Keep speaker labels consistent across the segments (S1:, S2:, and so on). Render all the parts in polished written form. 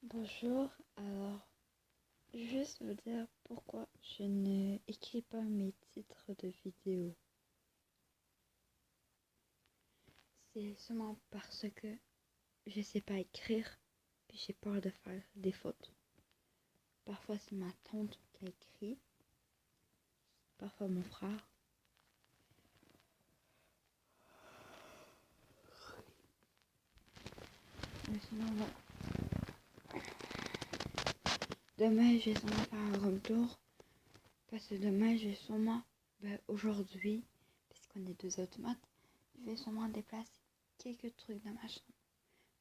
S1: Bonjour, alors juste vous dire pourquoi je ne écris pas mes titres de vidéos. C'est seulement parce que je sais pas écrire puis j'ai peur de faire des fautes. Parfois c'est ma tante qui a écrit, parfois mon frère. Mais sinon voilà. Demain je vais sûrement faire un room tour parce que demain je vais sûrement, aujourd'hui, puisqu'on est deux automates, je vais sûrement déplacer quelques trucs dans ma chambre.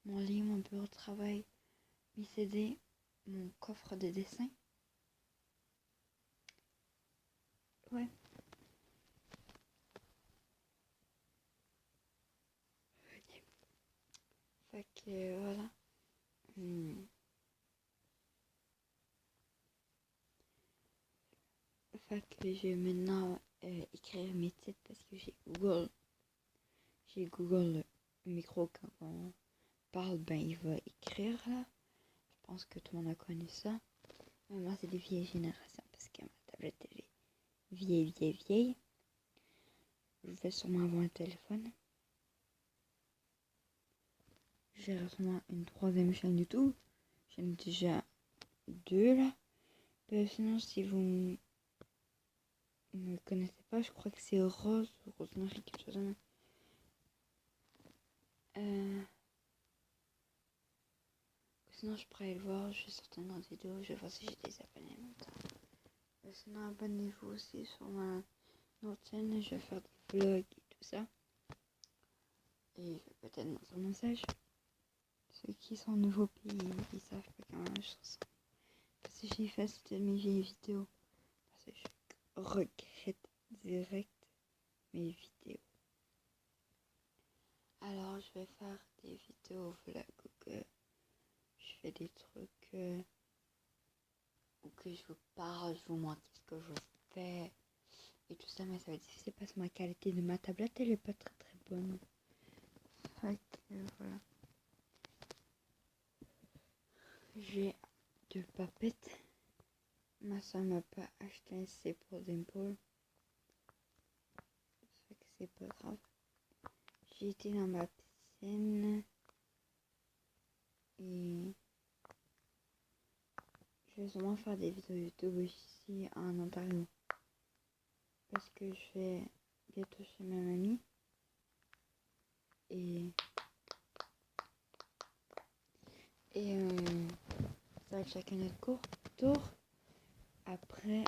S1: Mon lit, mon bureau de travail, mes CD, mon coffre de dessin. Ouais. Fait que voilà. Hmm. Fait que je vais maintenant écrire mes titres parce que j'ai Google. J'ai Google le micro quand on parle, il va écrire là. Je pense que tout le monde a connu ça. Mais moi c'est des vieilles générations parce que ma tablette elle est vieille. Je vais sûrement avoir un téléphone. J'ai sûrement une troisième chaîne YouTube. J'en ai déjà deux là. Sinon si vous ne me connaissez pas, je crois que c'est Rosemary, quelque chose comme ça. Sinon, je pourrais le voir, je vais sortir une autre vidéo, je vais voir si j'ai des abonnés en même temps. Sinon, abonnez-vous aussi sur ma autre chaîne, je vais faire des vlogs et tout ça. Et je vais peut-être montrer un message. Ceux qui sont au nouveau pays, ils savent pas comment je sens. Parce que j'ai effacé toutes mes vieilles vidéos. Parce que je regrette direct mes vidéos. Alors, je vais faire des vidéos vlog où que je fais des trucs où que je vous parle, je vous montre ce que je fais et tout ça, mais ça va être difficile parce que ma qualité de ma tablette elle est pas très bonne. Fait que voilà. J'ai deux papettes. Ma soeur m'a pas acheté assez pour Dimple. Fait que c'est pas grave. J'ai été dans ma piscine et je vais sûrement faire des vidéos YouTube ici en Ontario. Parce que je vais bientôt chez ma mamie. Et ça va être chacun notre tour. Après,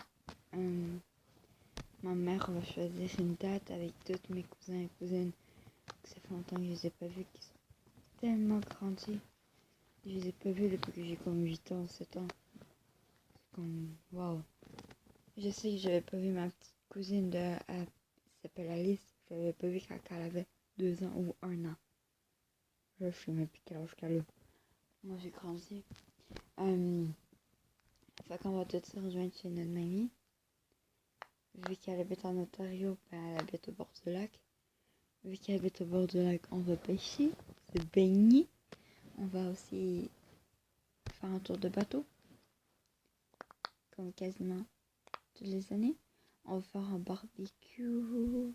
S1: ma mère va choisir une date avec tous mes cousins et cousines. Ça fait longtemps que je les ai pas vus, qui sont tellement grandis. Je les ai pas vus depuis que j'ai comme 8 ans, 7 ans. C'est comme, waouh. Je sais que j'avais pas vu ma petite cousine qui s'appelle Alice. Je l'avais pas vue quand elle avait 2 ans ou 1 an. Je sais même plus quel âge qu'elle a. Moi j'ai grandi. Fait qu'on va tous se rejoindre chez notre mamie. Vu qu'elle habite en Ontario, elle habite au bord du lac. Vu qu'elle habite au bord du lac, on va pêcher, se baigner. On va aussi faire un tour de bateau, comme quasiment toutes les années. On va faire un barbecue,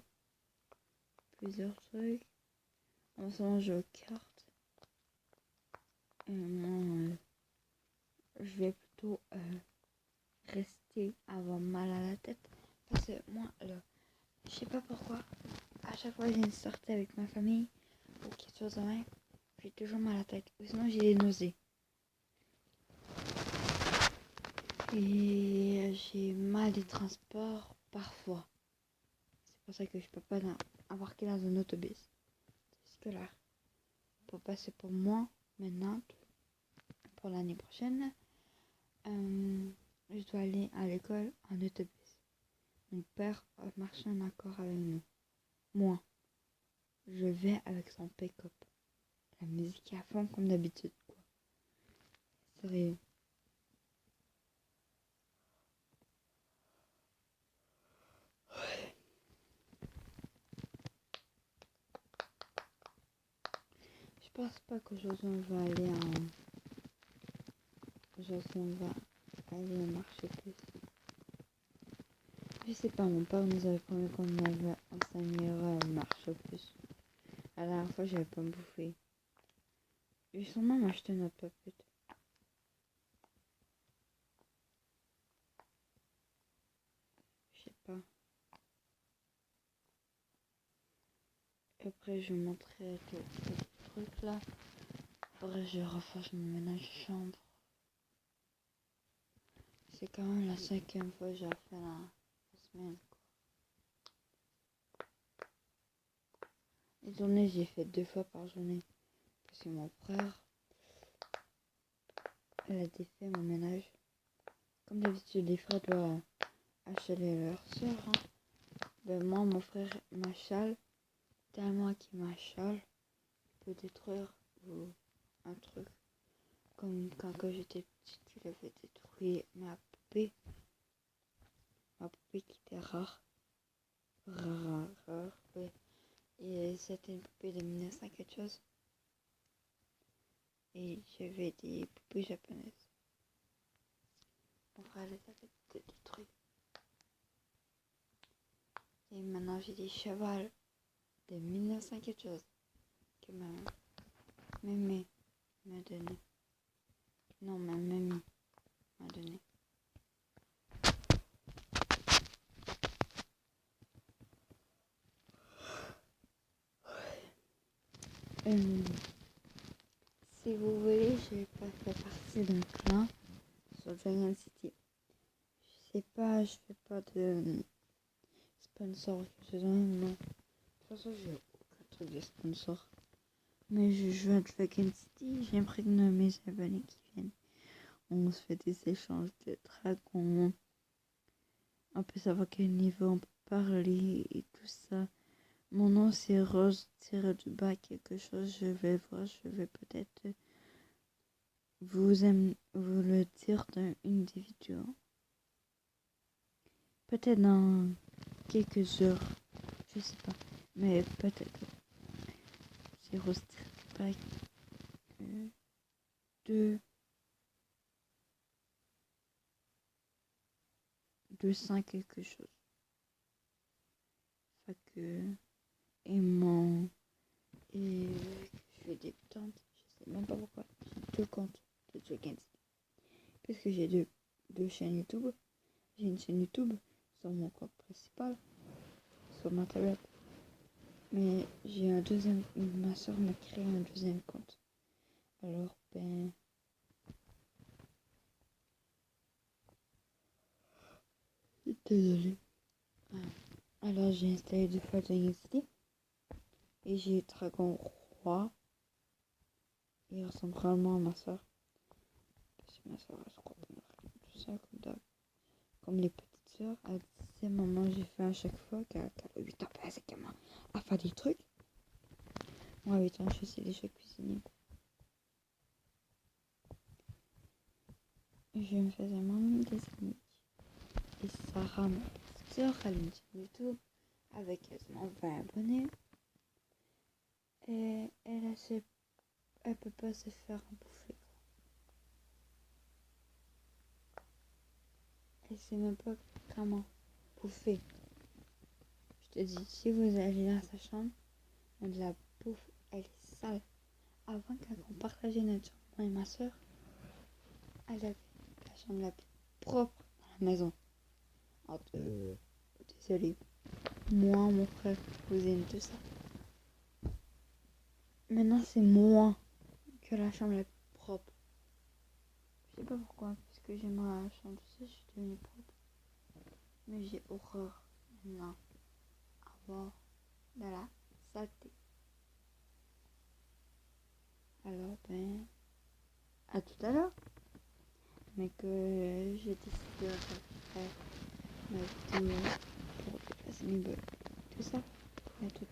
S1: plusieurs trucs. On va se jouer aux cartes. Moi, je vais plutôt rester avoir mal à la tête. Parce que moi, là, je sais pas pourquoi, à chaque fois que j'ai une sortie avec ma famille ou quelque chose de même, j'ai toujours mal à la tête. Ou sinon, j'ai des nausées. Et j'ai mal des transports parfois. C'est pour ça que je peux pas embarquer dans un autobus scolaire. Pour passer pour moi, maintenant, pour l'année prochaine, je dois aller à l'école en autobus. Mon père a marché en accord avec nous. Moi, je vais avec son pick-up. La musique est à fond comme d'habitude, quoi. Sérieux. Je pense pas qu'aujourd'hui on va aller façon, on va aller au marché plus. Je sais pas, mon père nous avait promis qu'on avait enseignerait au marché plus. La dernière fois, j'avais pas me bouffer. J'ai sûrement acheté notre papette. Je sais pas. Après, je vous montrerai quelques trucs là. Faudrait que je refasse mon ménage de chambre. C'est quand même la 5e fois que j'ai fait la semaine. Les journées, j'ai fait 2 fois par journée. Parce que mon frère, elle a défait mon ménage. Comme d'habitude, les frères doivent achaler leur soeur. Hein. Ben moi, mon frère m'achale. Tellement qu'il m'achale, il peut détruire un truc. Comme quand j'étais petite, il avait détruit ma poupée. Ma poupée qui était rare. Rare, oui. Et c'était une poupée de 1900 quelque chose. Et j'avais des poupées japonaises. Mon frère les avait détruites. Et maintenant j'ai des chevals de 1900 quelque chose que ma mémé m'a donné. Non, ma mamie m'a donné. Si vous voulez, j'ai pas fait partie d'un clan sur Dragon City. Je sais pas, je fais pas de sponsor. Non. De toute façon, j'ai aucun truc de sponsor. Mais je joue à Dragon City, j'imprègne mes abonnés qui viennent. On se fait des échanges de dragons. On peut savoir quel niveau on peut parler et tout ça. Mon nom c'est Rose du bas quelque chose. Je vais voir, je vais peut-être vous le dire dans une des vidéos. Peut-être dans quelques heures. Je sais pas. Mais peut-être. C'est Rose du bas 2 quelque chose. Fait que et je suis débutante, je sais même pas pourquoi. J'ai 2 comptes de Dragon City. Parce que j'ai deux chaînes YouTube. J'ai une chaîne YouTube sur mon compte principal, sur ma tablette. Mais j'ai un deuxième, ma soeur m'a créé un deuxième compte. Alors désolée. Alors j'ai installé 2 fois Dragon City. Et j'ai Dragon Roi. Il ressemble vraiment à ma soeur. Parce que ma soeur, elle se croit tout ça comme les petites sœurs. Elle disait, maman, j'ai fait à chaque fois qu'elle a 8 ans, elle sait comment à faire des trucs. Moi, à 8 ans, je sais déjà cuisiner. Je me faisais moi-même des amis. Et Sarah, ma petite sœur, elle a une chaîne YouTube avec quasiment 20 abonnés. Et elle peut pas se faire en bouffer. Elle sait même pas comment bouffer. Je te dis, si vous allez dans sa chambre, la bouffe, elle est sale. Avant, quand on partageait notre chambre, moi et ma soeur, elle avait la chambre la plus propre dans la maison. Désolée. Moi, mon frère, cousine, tout ça. Maintenant, c'est moi que la chambre la plus propre. Je sais pas pourquoi, parce que j'aimerais la chambre, tout ça, je suis devenue propre. Mais j'ai horreur maintenant avoir de la saleté. Alors, à tout à l'heure. Mais que j'ai décidé de faire ma vidéo pour déplacer mes bugs. Tout ça. À tout.